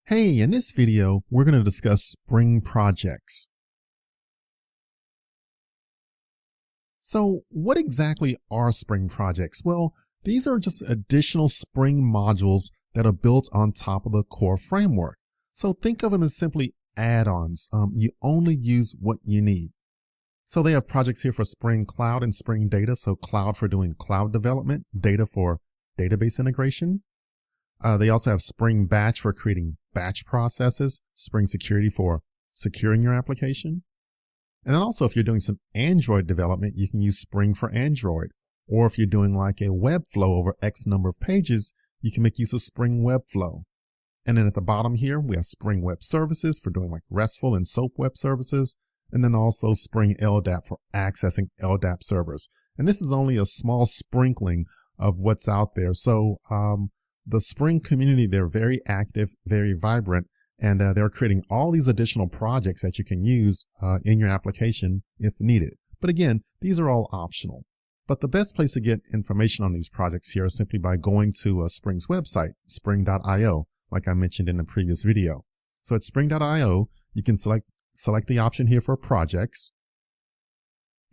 Hey, in this video, we're going to discuss Spring projects. So what exactly are Spring projects? Well, these are just additional Spring modules that are built on top of the core framework. So think of them as simply add-ons. You only use what you need. So they have projects here for Spring Cloud and Spring Data. So Cloud for doing cloud development, Data for database integration. They also have Spring Batch for creating batch processes, Spring Security for securing your application. And then also if you're doing some Android development, you can use Spring for Android. Or if you're doing like a web flow over X number of pages, you can make use of Spring Webflow. And then at the bottom here, we have Spring Web Services for doing like RESTful and SOAP web services. And then also Spring LDAP for accessing LDAP servers. And this is only a small sprinkling of what's out there. So, the Spring community, they're very active, very vibrant, and they're creating all these additional projects that you can use in your application if needed. But again, these are all optional. But the best place to get information on these projects here is simply by going to Spring's website, spring.io, like I mentioned in the previous video. So at spring.io, you can select the option here for projects,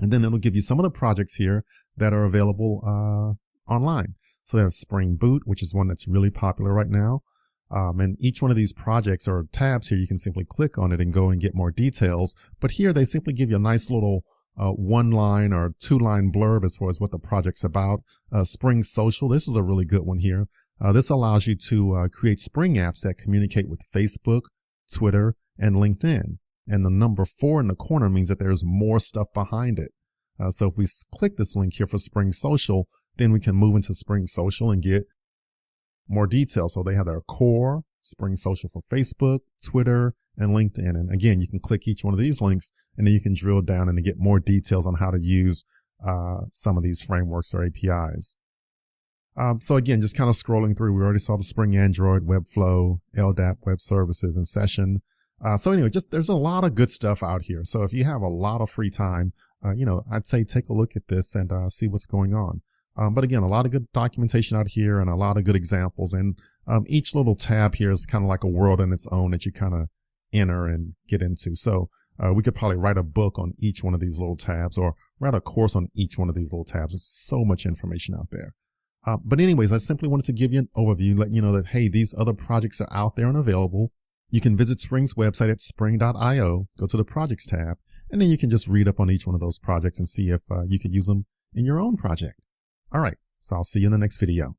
and then it'll give you some of the projects here that are available online. So there's Spring Boot, which is one that's really popular right now. And each one of these projects or tabs here, you can simply click on it and go and get more details. But here they simply give you a nice little one-line or two-line blurb as far as what the project's about. Spring Social, this is a really good one here. This allows you to create Spring apps that communicate with Facebook, Twitter, and LinkedIn. And the number 4 in the corner means that there's more stuff behind it. So if we click this link here for Spring Social, then we can move into Spring Social and get more details. So they have their core, Spring Social for Facebook, Twitter, and LinkedIn. And again, you can click each one of these links and then you can drill down and get more details on how to use some of these frameworks or APIs. So again, just kind of scrolling through, we already saw the Spring Android, Webflow, LDAP, Web Services, and Session. So anyway, there's a lot of good stuff out here. So if you have a lot of free time, I'd say take a look at this and see what's going on. But again, a lot of good documentation out here and a lot of good examples. And each little tab here is kind of like a world in its own that you kind of enter and get into. So we could probably write a book on each one of these little tabs or write a course on each one of these little tabs. There's so much information out there. But anyways, I simply wanted to give you an overview, let you know that, hey, these other projects are out there and available. You can visit Spring's website at spring.io, go to the projects tab, and then you can just read up on each one of those projects and see if you could use them in your own project. All right, so I'll see you in the next video.